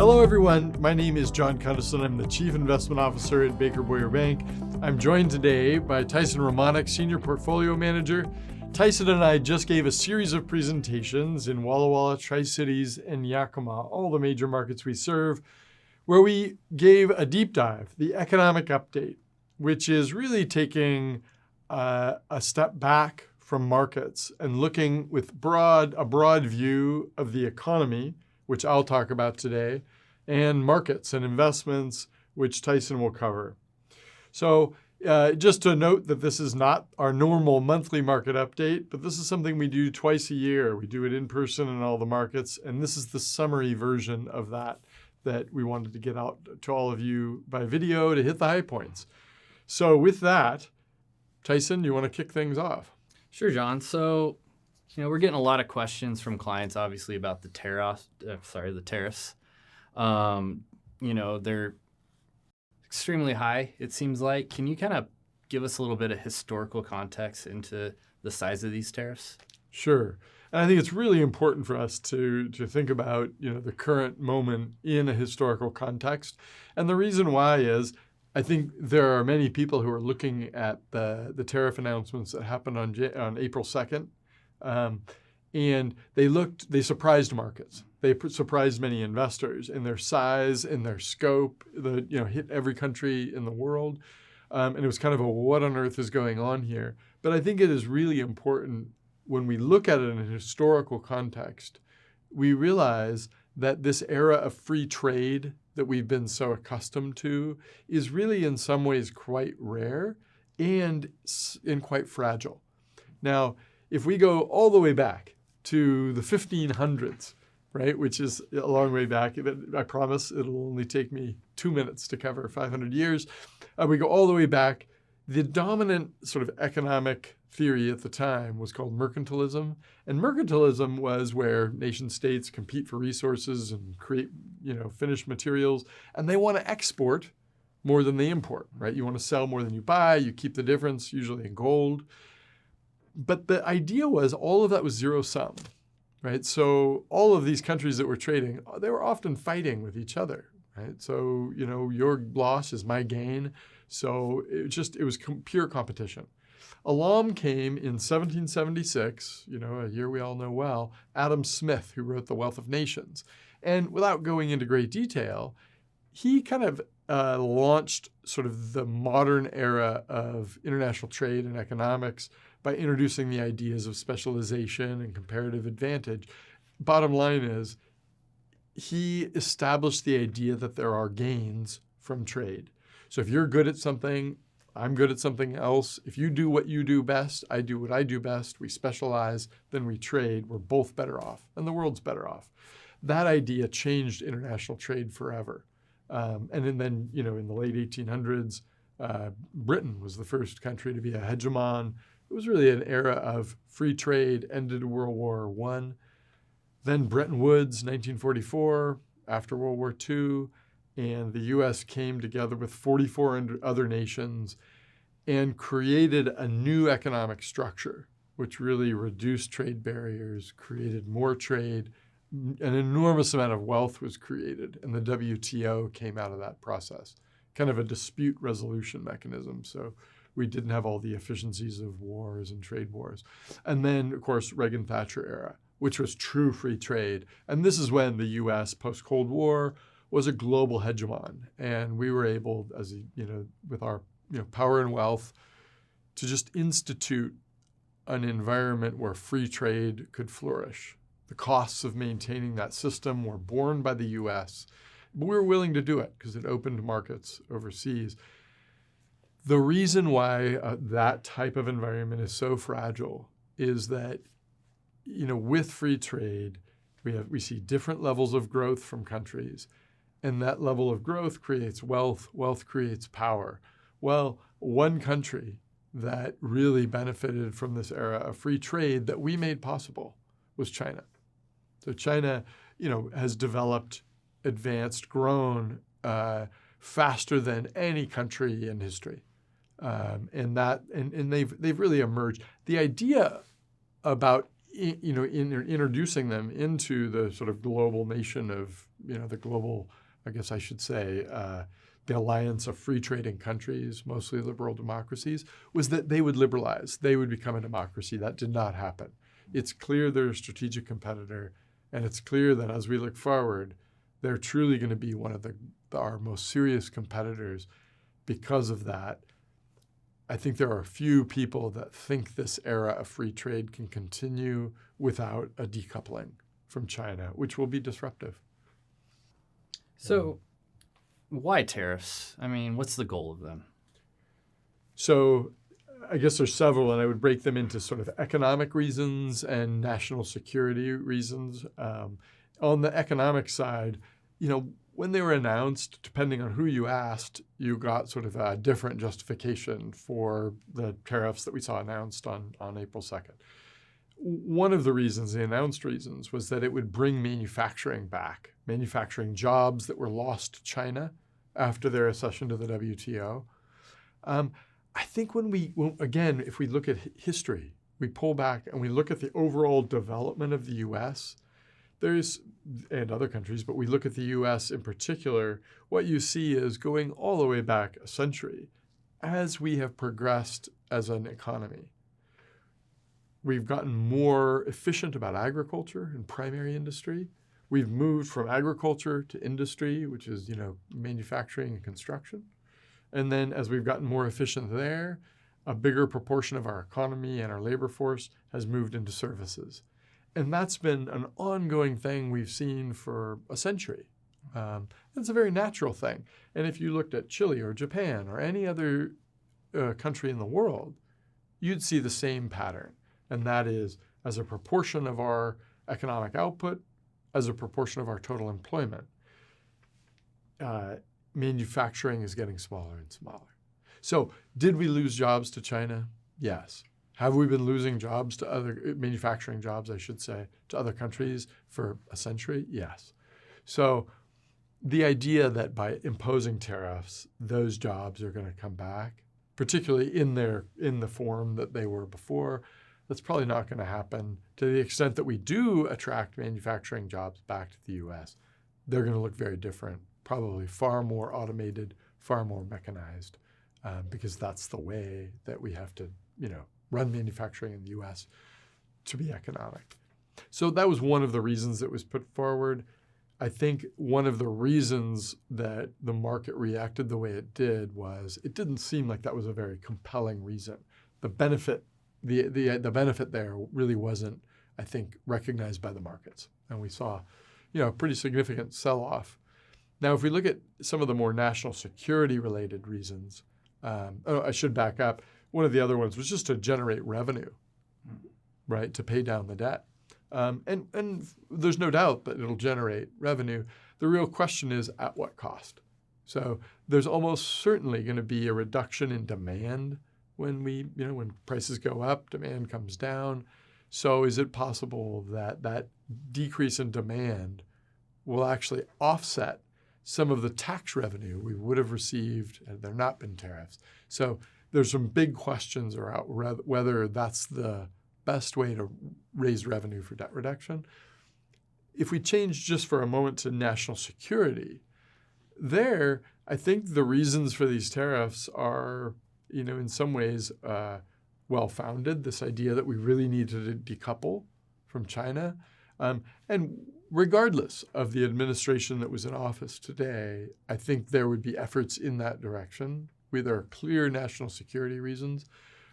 Hello, everyone. My name is John Cunnison. I'm the Chief Investment Officer at Baker Boyer Bank. I'm joined today by Tyson Romanick, Senior Portfolio Manager. Tyson and I just gave a series of presentations in Walla Walla, Tri-Cities, and Yakima, all the major markets we serve, where we gave a deep dive, the economic update, which is really taking a step back from markets and looking with a broad view of the economy, which I'll talk about today, and markets and investments, which Tyson will cover. So just to note that this is not our normal monthly market update, but this is something we do twice a year. We do it in person in all the markets, and this is the summary version of that we wanted to get out to all of you by video to hit the high points. So with that, Tyson, you want to kick things off? Sure, John. So, we're getting a lot of questions from clients, obviously, about the tariffs. They're extremely high, it seems like. Can you kind of give us a little bit of historical context into the size of these tariffs? Sure. And I think it's really important for us to think about, the current moment in a historical context. And the reason why is I think there are many people who are looking at the tariff announcements that happened on April 2nd. And they surprised markets. They surprised many investors in their size, in their scope, hit every country in the world. And it was kind of what on earth is going on here? But I think it is really important when we look at it in a historical context, we realize that this era of free trade that we've been so accustomed to is really in some ways quite rare and quite fragile. Now, if we go all the way back to the 1500s, right, which is a long way back, I promise it'll only take me 2 minutes to cover 500 years. We go all the way back. The dominant sort of economic theory at the time was called mercantilism. And mercantilism was where nation states compete for resources and create, finished materials. And they want to export more than they import, right? You want to sell more than you buy. You keep the difference, usually in gold. But the idea was all of that was zero sum, right? So all of these countries that were trading, they were often fighting with each other, right? So, your loss is my gain. So it was pure competition. Along came in 1776, a year we all know well, Adam Smith, who wrote The Wealth of Nations. And without going into great detail, he kind of launched sort of the modern era of international trade and economics by introducing the ideas of specialization and comparative advantage. Bottom line is, he established the idea that there are gains from trade. So if you're good at something, I'm good at something else. If you do what you do best, I do what I do best, we specialize, then we trade, we're both better off, and the world's better off. That idea changed international trade forever. And then, in the late 1800s, Britain was the first country to be a hegemon. It was really an era of free trade, ended World War I. Then Bretton Woods, 1944, after World War II, and the U.S. came together with 44 other nations and created a new economic structure, which really reduced trade barriers, created more trade. An enormous amount of wealth was created, and the WTO came out of that process, kind of a dispute resolution mechanism. So we didn't have all the efficiencies of wars and trade wars. And then, of course, Reagan-Thatcher era, which was true free trade. And this is when the U.S. post-Cold War was a global hegemon. And we were able, with our power and wealth, to just institute an environment where free trade could flourish. The costs of maintaining that system were borne by the U.S., but we were willing to do it because it opened markets overseas. The reason why that type of environment is so fragile is that, with free trade, we see different levels of growth from countries, and that level of growth creates wealth. Wealth creates power. Well, one country that really benefited from this era of free trade that we made possible was China. So China, has developed, advanced, grown faster than any country in history. And they've really emerged. The idea about introducing them into the sort of global nation of, the global, I guess I should say, the alliance of free trading countries, mostly liberal democracies, was that they would liberalize. They would become a democracy. That did not happen. It's clear they're a strategic competitor, and it's clear that as we look forward, they're truly going to be one of our most serious competitors because of that. I think there are a few people that think this era of free trade can continue without a decoupling from China, which will be disruptive. So why tariffs? I mean, what's the goal of them? So I guess there's several, and I would break them into sort of economic reasons and national security reasons. On the economic side, when they were announced, depending on who you asked, you got sort of a different justification for the tariffs that we saw announced on April 2nd. One of the reasons, the announced reasons, was that it would bring manufacturing back, manufacturing jobs that were lost to China after their accession to the WTO. I think again, if we look at history, we pull back and we look at the overall development of the U.S., and other countries, but we look at the U.S. in particular, what you see is going all the way back a century as we have progressed as an economy. We've gotten more efficient about agriculture and primary industry. We've moved from agriculture to industry, which is, manufacturing and construction. And then as we've gotten more efficient there, a bigger proportion of our economy and our labor force has moved into services. And that's been an ongoing thing we've seen for a century. It's a very natural thing. And if you looked at Chile or Japan or any other country in the world, you'd see the same pattern. And that is, as a proportion of our economic output, as a proportion of our total employment, manufacturing is getting smaller and smaller. So did we lose jobs to China? Yes. Have we been losing jobs to manufacturing jobs, I should say, to other countries for a century? Yes. So the idea that by imposing tariffs, those jobs are going to come back, particularly in the form that they were before, that's probably not going to happen. To the extent that we do attract manufacturing jobs back to the U.S., they're going to look very different, probably far more automated, far more mechanized, because that's the way that we have to, run manufacturing in the U.S. to be economic. So that was one of the reasons that was put forward. I think one of the reasons that the market reacted the way it did was it didn't seem like that was a very compelling reason. The benefit, the benefit there really wasn't, I think, recognized by the markets. And we saw, a pretty significant sell-off. Now, if we look at some of the more national security related reasons, I should back up. One of the other ones was just to generate revenue, right, to pay down the debt. And there's no doubt that it'll generate revenue. The real question is at what cost? So there's almost certainly going to be a reduction in demand when when prices go up, demand comes down. So is it possible that that decrease in demand will actually offset some of the tax revenue we would have received had there not been tariffs? So there's some big questions about whether that's the best way to raise revenue for debt reduction. If we change just for a moment to national security, there, I think the reasons for these tariffs are, in some ways well-founded, this idea that we really need to decouple from China. And regardless of the administration that was in office today, I think there would be efforts in that direction. There are clear national security reasons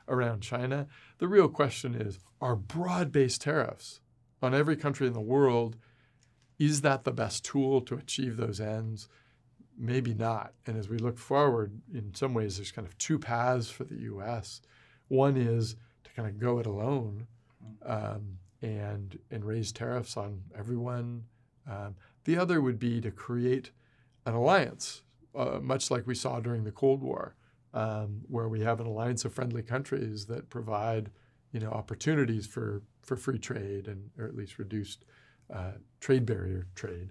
around China. The real question is, are broad-based tariffs on every country in the world, is that the best tool to achieve those ends? Maybe not. And as we look forward, in some ways, there's kind of two paths for the U.S. One is to kind of go it alone and raise tariffs on everyone. The other would be to create an alliance, much like we saw during the Cold War, where we have an alliance of friendly countries that provide, opportunities for free trade or at least reduced trade barrier trade.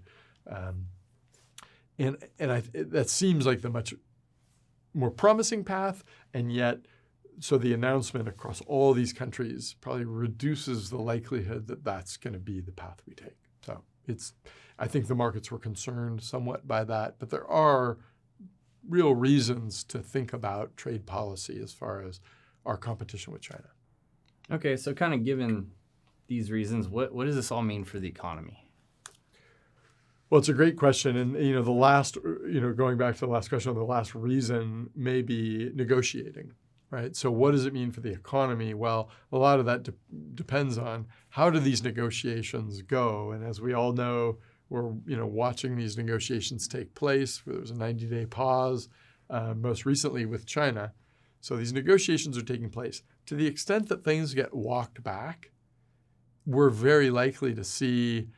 That seems like the much more promising path, and yet So the announcement across all these countries probably reduces the likelihood that that's going to be the path we take. So I think the markets were concerned somewhat by that, but there are real reasons to think about trade policy as far as our competition with China. Okay, so kind of given these reasons, what does this all mean for the economy? Well, it's a great question. And, the last, going back to the last question, the last reason may be negotiating, right? So what does it mean for the economy? Well, a lot of that depends on how do these negotiations go? And as we all know, we're, watching these negotiations take place. There was a 90-day pause, most recently with China. So these negotiations are taking place. To the extent that things get walked back, we're very likely to see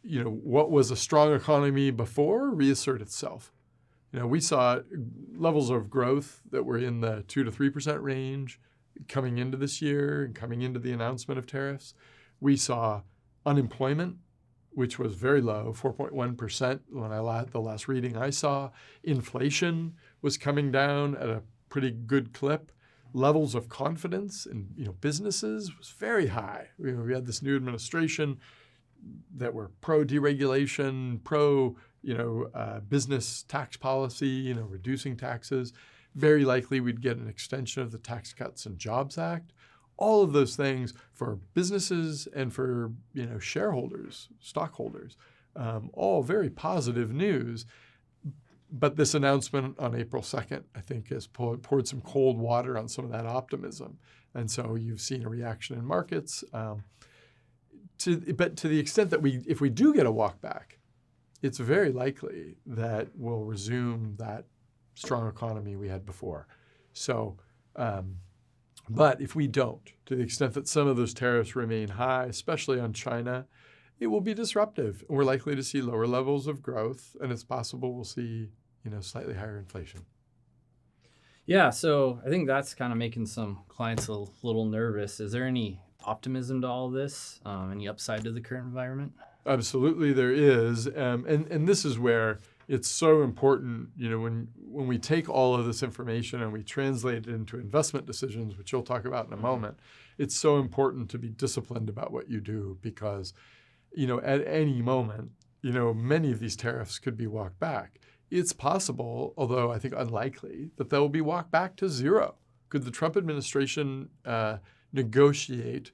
what was a strong economy before reassert itself. We saw levels of growth that were in the 2 to 3% range coming into this year and coming into the announcement of tariffs. We saw unemployment, which was very low, 4.1% when the last reading I saw. Inflation was coming down at a pretty good clip. Levels of confidence in businesses was very high. We had this new administration that were pro-deregulation, business tax policy, reducing taxes. Very likely we'd get an extension of the Tax Cuts and Jobs Act. All of those things for businesses and for shareholders, stockholders, all very positive news. But this announcement on April 2nd, I think, has poured some cold water on some of that optimism. And so you've seen a reaction in markets. But to the extent that if we do get a walk back, it's very likely that we'll resume that strong economy we had before. So, but if we don't, to the extent that some of those tariffs remain high, especially on China, it will be disruptive. We're likely to see lower levels of growth, and it's possible we'll see, slightly higher inflation. Yeah, so I think that's kind of making some clients a little nervous. Is there any optimism to all this? Any upside to the current environment? Absolutely, there is, and this is where it's so important. When we take all of this information and we translate it into investment decisions, which you'll talk about in a moment, it's so important to be disciplined about what you do because, at any moment, many of these tariffs could be walked back. It's possible, although I think unlikely, that they'll be walked back to zero. Could the Trump administration negotiate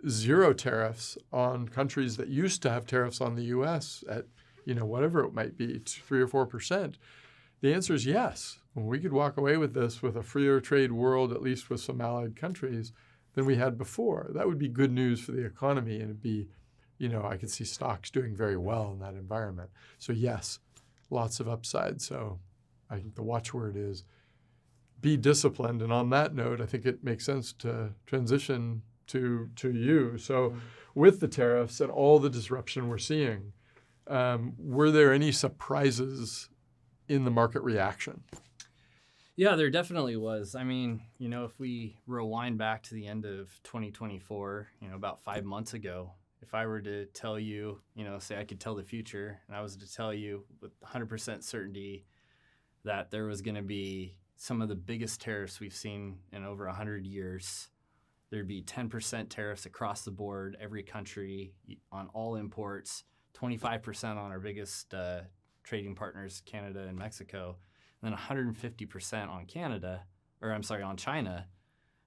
zero tariffs on countries that used to have tariffs on the U.S. at, whatever it might be, 3 or 4%? The answer is yes. We could walk away with this with a freer trade world, at least with some allied countries, than we had before. That would be good news for the economy, and it'd be, I could see stocks doing very well in that environment. So yes, lots of upside. So I think the watchword is be disciplined. And on that note, I think it makes sense to transition to you. So with the tariffs and all the disruption we're seeing, were there any surprises in the market reaction? Yeah, there definitely was. I mean, if we rewind back to the end of 2024, about 5 months ago, if I were to tell you, say I could tell the future, and I was to tell you with 100% certainty that there was going to be some of the biggest tariffs we've seen in over 100 years, there'd be 10% tariffs across the board, every country on all imports, 25% on our biggest trading partners, Canada and Mexico, and then 150% on China.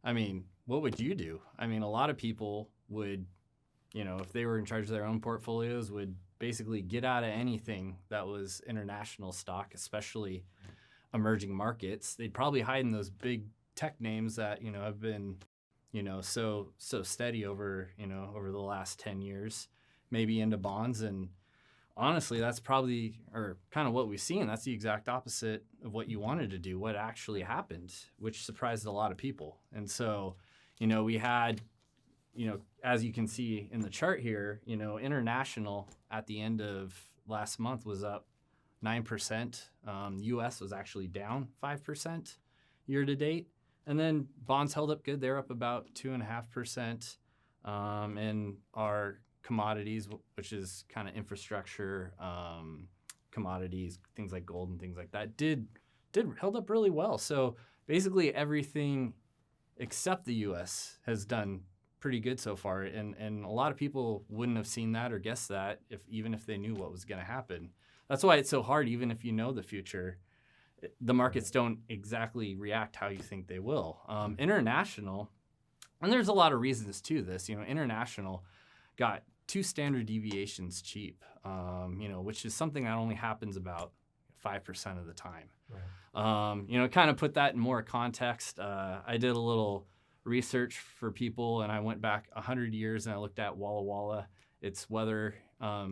I mean, what would you do? I mean, a lot of people would, if they were in charge of their own portfolios, would basically get out of anything that was international stock, especially emerging markets. They'd probably hide in those big tech names that, have been, so steady over the last 10 years, maybe into bonds. And honestly, that's probably, or kind of what we've seen. That's the exact opposite of what you wanted to do, what actually happened, which surprised a lot of people. And so, we had, as you can see in the chart here, international at the end of last month was up 9%. U.S. was actually down 5% year to date. And then bonds held up good. They're up about 2.5%. And our commodities, which is kind of infrastructure commodities, things like gold and things like that, held up really well. So basically everything except the U.S. has done pretty good so far. And a lot of people wouldn't have seen that or guessed that even if they knew what was going to happen. That's why it's so hard, even if you know the future. The markets don't exactly react how you think they will. International, and there's a lot of reasons to this. International got 2 standard deviations cheap, which is something that only happens about 5% of the time. Right. Kind of put that in more context. I did a little research for people, and I went back 100 years and I looked at Walla Walla, its weather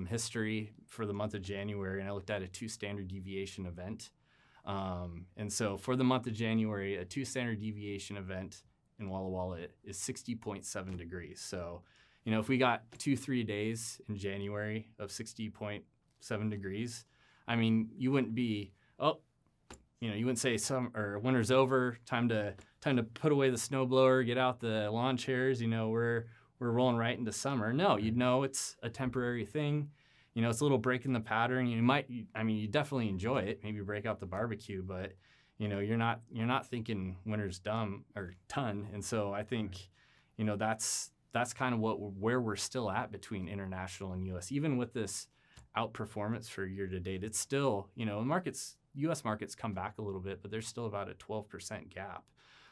history for the month of January, and I looked at a 2 standard deviation event. And so for the month of January, a 2 standard deviation event in Walla Walla is 60.7 degrees. So, if we got 2-3 days in January of 60.7 degrees, I mean, you wouldn't be, you wouldn't say winter's over, time to put away the snowblower, get out the lawn chairs, we're rolling right into summer. No, you'd know it's a temporary thing. It's a little break in the pattern. You definitely enjoy it. Maybe break out the barbecue, but you're not thinking winter's done. And so I think, that's kind of where we're still at between international and U.S. Even with this outperformance for year to date, it's still, U.S. markets come back a little bit, but there's still about a 12% gap.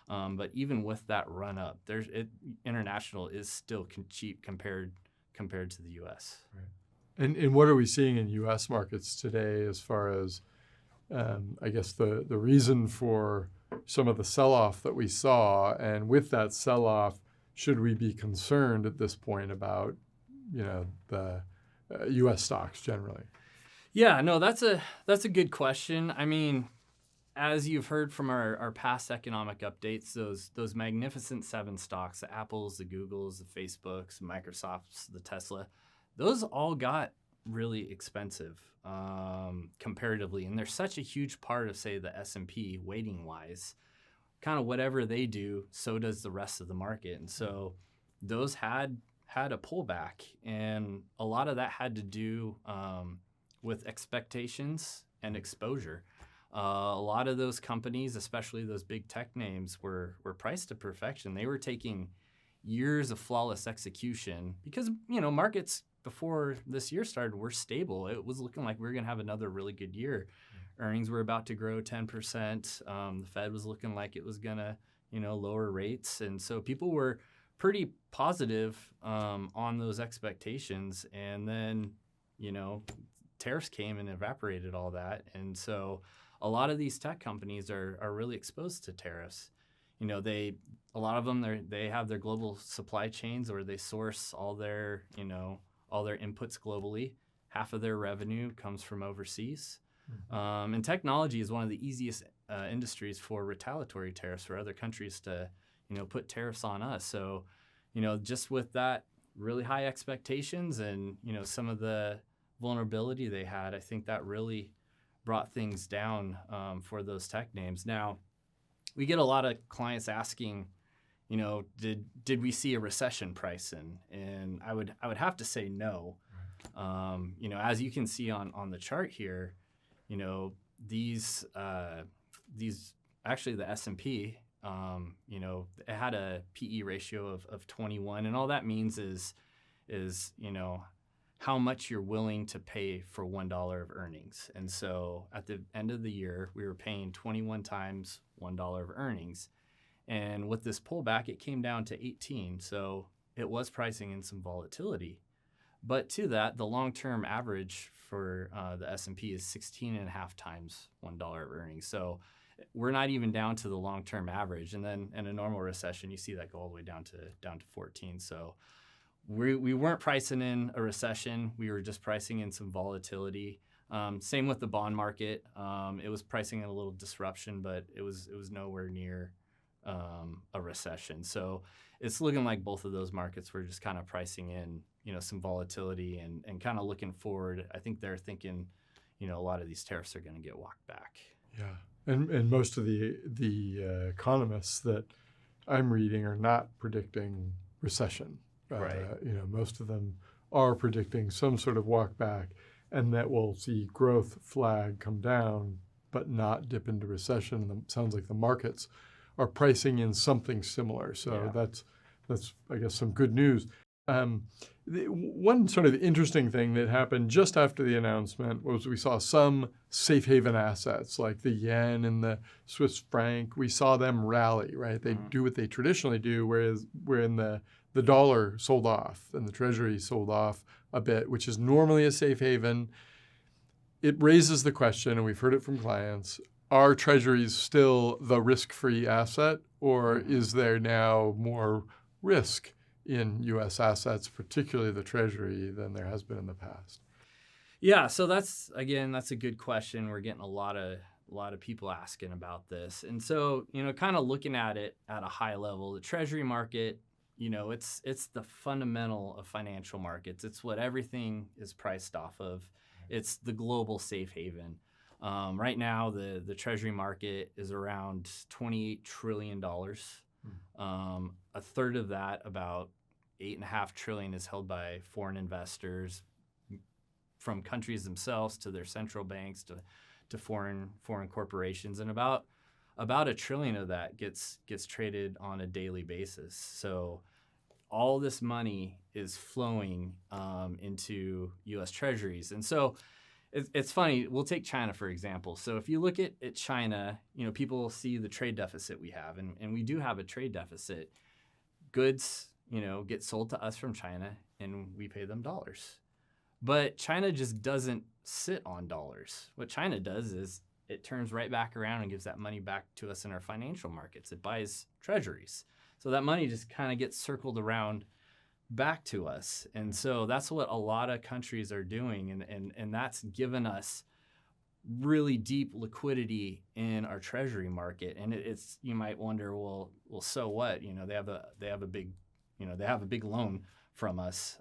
But even with that run up, international is still cheap compared to the U.S. Right. And what are we seeing in U.S. markets today as far as, I guess, the reason for some of the sell-off that we saw? And with that sell-off, should we be concerned at this point about, the U.S. stocks generally? Yeah, no, that's a good question. I mean, as you've heard from our past economic updates, those magnificent 7 stocks, the Apples, the Googles, the Facebooks, the Microsofts, the Tesla, those all got really expensive comparatively. And they're such a huge part of, say, the S&P weighting-wise. Kind of whatever they do, so does the rest of the market. And so those had a pullback. And a lot of that had to do with expectations and exposure. A lot of those companies, especially those big tech names, were priced to perfection. They were taking years of flawless execution because, markets before this year started were stable. It was looking like we were going to have another really good year. Earnings were about to grow 10%. The Fed was looking like it was going to, lower rates. And so people were pretty positive on those expectations. And then, tariffs came and evaporated all that. And so a lot of these tech companies are really exposed to tariffs. A lot of them, they have their global supply chains where they source all their inputs globally. Half of their revenue comes from overseas. And technology is one of the easiest industries for retaliatory tariffs for other countries to, put tariffs on us. So, just with that really high expectations and, some of the vulnerability they had, I think that really brought things down for those tech names. Now, we get a lot of clients asking, did we see a recession price in? And I would have to say no. As you can see on the chart here, these actually the S&P, it had a PE ratio of 21, and all that means is how much you're willing to pay for $1 of earnings. And so at the end of the year, we were paying 21 times $1 of earnings. And with this pullback, it came down to 18. So it was pricing in some volatility. But to that, the long-term average for the S&P is 16 and a half times $1 of earnings. So we're not even down to the long-term average. And then in a normal recession, you see that go all the way down to 14. So we weren't pricing in a recession. We were just pricing in some volatility. Same with the bond market. It was pricing in a little disruption, but it was nowhere near a recession. So it's looking like both of those markets were just kind of pricing in, some volatility and kind of looking forward. I think they're thinking, a lot of these tariffs are going to get walked back. Yeah, and most of the economists that I'm reading are not predicting recession. Right. Most of them are predicting some sort of walk back, and that we'll see growth flag come down, but not dip into recession. And it sounds like the markets are pricing in something similar. So that's I guess some good news. One sort of interesting thing that happened just after the announcement was we saw some safe haven assets like the yen and the Swiss franc. We saw them rally, right? They do what they traditionally do, whereas when the dollar sold off and the Treasury sold off a bit, which is normally a safe haven. It raises the question, and we've heard it from clients, are Treasuries still the risk-free asset, or is there now more risk in U.S. assets, particularly the Treasury, than there has been in the past? Yeah, so that's a good question. We're getting a lot of people asking about this. And so, kind of looking at it at a high level, the Treasury market, it's the fundamental of financial markets. It's what everything is priced off of. It's the global safe haven. Right now, the Treasury market is around $28 trillion. A third of that, about $8.5 trillion, is held by foreign investors, from countries themselves to their central banks to foreign corporations, and about $1 trillion of that gets traded on a daily basis. So all this money is flowing into U.S. Treasuries. And so it's funny. We'll take China, for example. So if you look at China, people see the trade deficit we have, and we do have a trade deficit. Goods, get sold to us from China, and we pay them dollars. But China just doesn't sit on dollars. What China does is it turns right back around and gives that money back to us in our financial markets. It buys treasuries. So that money just kind of gets circled around back to us. And so that's what a lot of countries are doing. And that's given us really deep liquidity in our treasury market. And it's, you might wonder, well, so what? They have a big loan from us.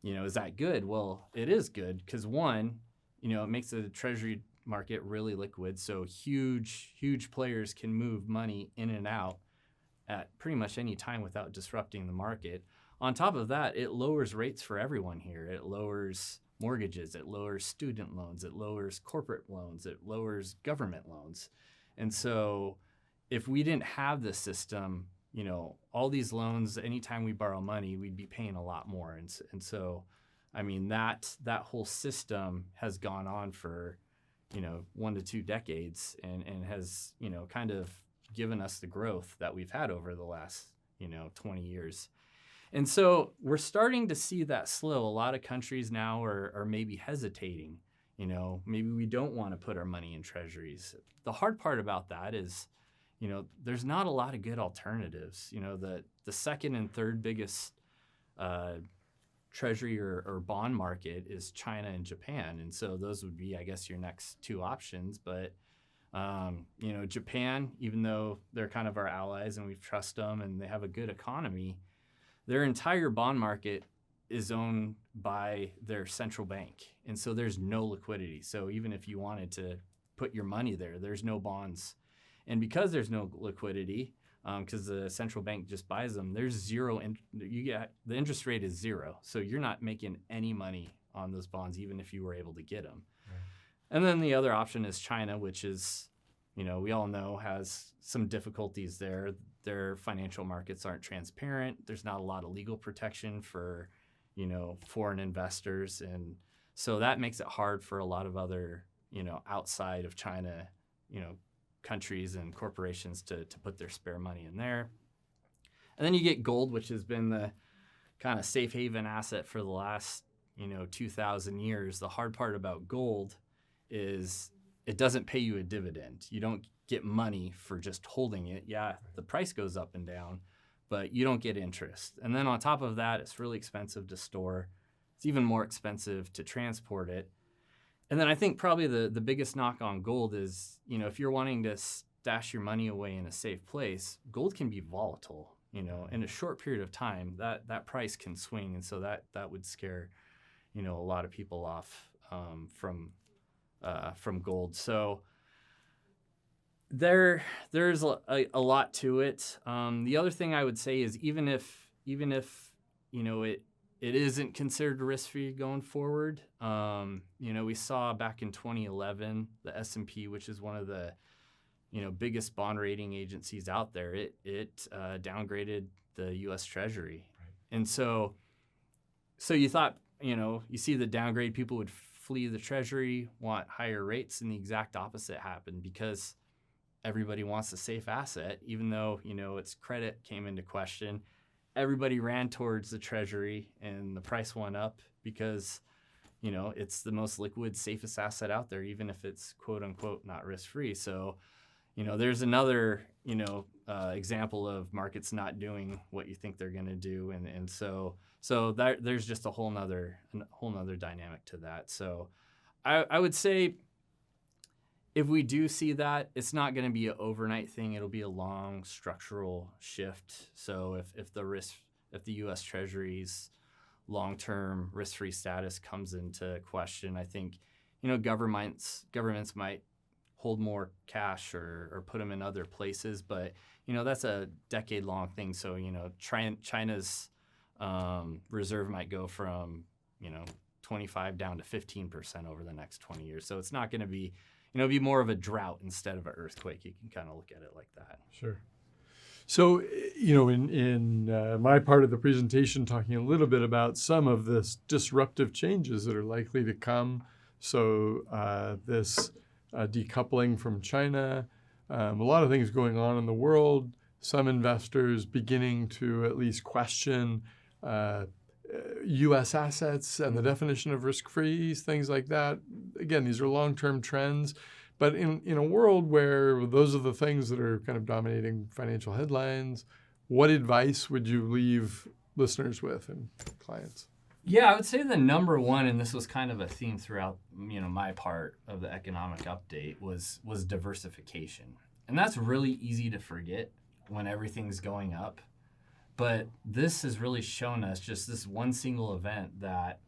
Is that good? Well, it is good because, one, it makes the treasury market really liquid. So huge players can move money in and out at pretty much any time without disrupting the market. On top of that, it lowers rates for everyone here. It lowers mortgages, it lowers student loans, it lowers corporate loans, it lowers government loans. And so if we didn't have this system, all these loans, anytime we borrow money, we'd be paying a lot more. And so, that whole system has gone on for, 1 to 2 decades and has, kind of given us the growth that we've had over the last, 20 years. And so we're starting to see that slow. A lot of countries now are maybe hesitating. Maybe we don't want to put our money in treasuries. The hard part about that is, there's not a lot of good alternatives. The second and third biggest treasury or bond market is China and Japan. And so those would be, I guess, your next 2 options. But, Japan, even though they're kind of our allies and we trust them and they have a good economy, their entire bond market is owned by their central bank. And so there's no liquidity. So even if you wanted to put your money there, there's no bonds. And because there's no liquidity, because the central bank just buys them, there's zero. The interest rate is 0. So you're not making any money on those bonds, even if you were able to get them. Right. And then the other option is China, which is, we all know has some difficulties there. Their financial markets aren't transparent. There's not a lot of legal protection for, foreign investors. And so that makes it hard for a lot of other, outside of China, countries and corporations to put their spare money in there. And then you get gold, which has been the kind of safe haven asset for the last, 2,000 years. The hard part about gold is it doesn't pay you a dividend. You don't get money for just holding it. Yeah, the price goes up and down, but you don't get interest. And then on top of that, it's really expensive to store. It's even more expensive to transport it. And then I think probably the biggest knock on gold is, if you're wanting to stash your money away in a safe place, gold can be volatile. In a short period of time, that price can swing. And so that would scare, a lot of people off from gold. So there's a lot to it. The other thing I would say is even if it isn't considered risk-free going forward. We saw back in 2011 the S&P, which is one of the biggest bond rating agencies out there, it downgraded the U.S. Treasury. Right. And so you thought, you see the downgrade, people would flee the Treasury, want higher rates, and the exact opposite happened because everybody wants a safe asset, even though, its credit came into question. Everybody ran towards the Treasury and the price went up because, it's the most liquid, safest asset out there, even if it's quote unquote not risk-free. So, there's another, example of markets not doing what you think they're going to do. And so that there's just a whole nother dynamic to that. So I would say if we do see that, it's not going to be an overnight thing. It'll be a long structural shift. So if the U.S. Treasury's long-term risk-free status comes into question, I think, governments might hold more cash or put them in other places. But, that's a decade-long thing. So, China's reserve might go from, 25 down to 15% over the next 20 years. So it's not going to be, it'll be more of a drought instead of an earthquake. You can kind of look at it like that. Sure. So, in my part of the presentation, talking a little bit about some of this disruptive changes that are likely to come. So this decoupling from China, a lot of things going on in the world, some investors beginning to at least question U.S. assets and the definition of risk-free, things like that. Again, these are long-term trends. But in a world where those are the things that are kind of dominating financial headlines, what advice would you leave listeners with and clients? Yeah, I would say the number one, and this was kind of a theme throughout, my part of the economic update, was diversification. And that's really easy to forget when everything's going up. But this has really shown us, just this one single event, that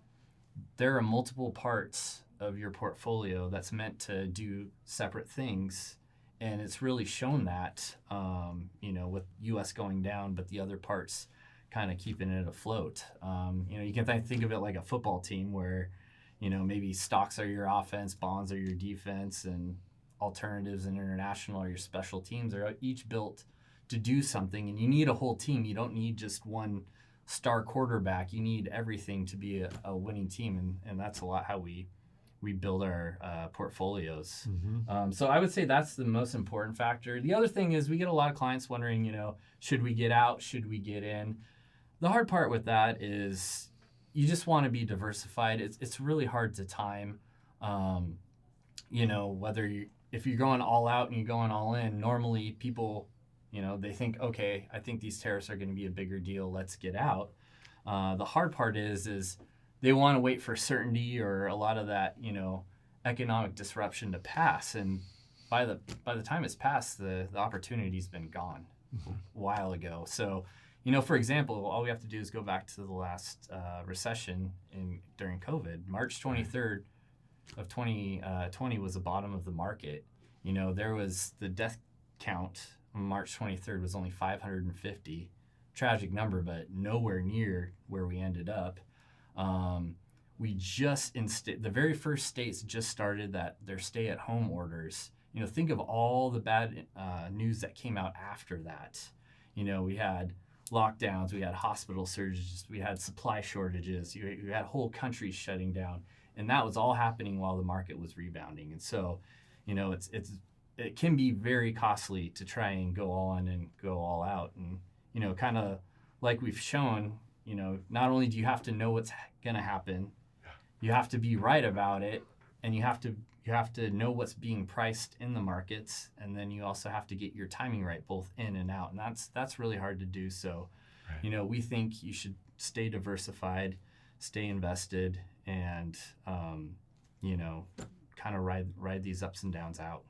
there are multiple parts of your portfolio that's meant to do separate things. And it's really shown that, with U.S. going down, but the other parts kind of keeping it afloat. You can think of it like a football team where, maybe stocks are your offense, bonds are your defense, and alternatives and international are your special teams. They're each built to do something, and you need a whole team. You don't need just one star quarterback. You need everything to be a winning team, and that's a lot how we build our portfolios. Mm-hmm. So I would say that's the most important factor. The other thing is we get a lot of clients wondering, should we get out? Should we get in? The hard part with that is you just want to be diversified. It's really hard to time, if you're going all out and you're going all in, normally people, they think, okay, I think these tariffs are going to be a bigger deal. Let's get out. The hard part is they want to wait for certainty or a lot of that, economic disruption to pass. And by the time it's passed, the opportunity's been gone a while ago. So, for example, all we have to do is go back to the last recession during COVID. March 23rd of 2020 was the bottom of the market. There was the death count on March 23rd was only 550. Tragic number, but nowhere near where we ended up. We just, the very first states just started their stay-at-home orders. Think of all the bad news that came out after that. We had lockdowns, we had hospital surges, we had supply shortages, you had whole countries shutting down, and that was all happening while the market was rebounding. And so, it can be very costly to try and go all in and go all out. And kind of like we've shown, not only do you have to know what's going to happen, you have to be right about it, and you have to know what's being priced in the markets, and then you also have to get your timing right, both in and out, and that's really hard to do. So, right. We think you should stay diversified, stay invested, and kind of ride these ups and downs out.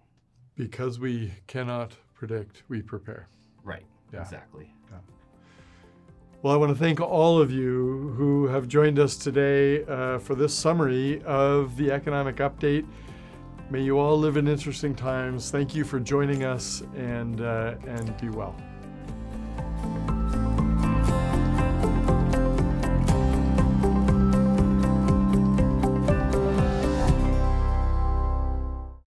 Because we cannot predict, we prepare. Right. Yeah. Exactly. Yeah. Well, I want to thank all of you who have joined us today for this summary of the economic update. May you all live in interesting times. Thank you for joining us, and be well.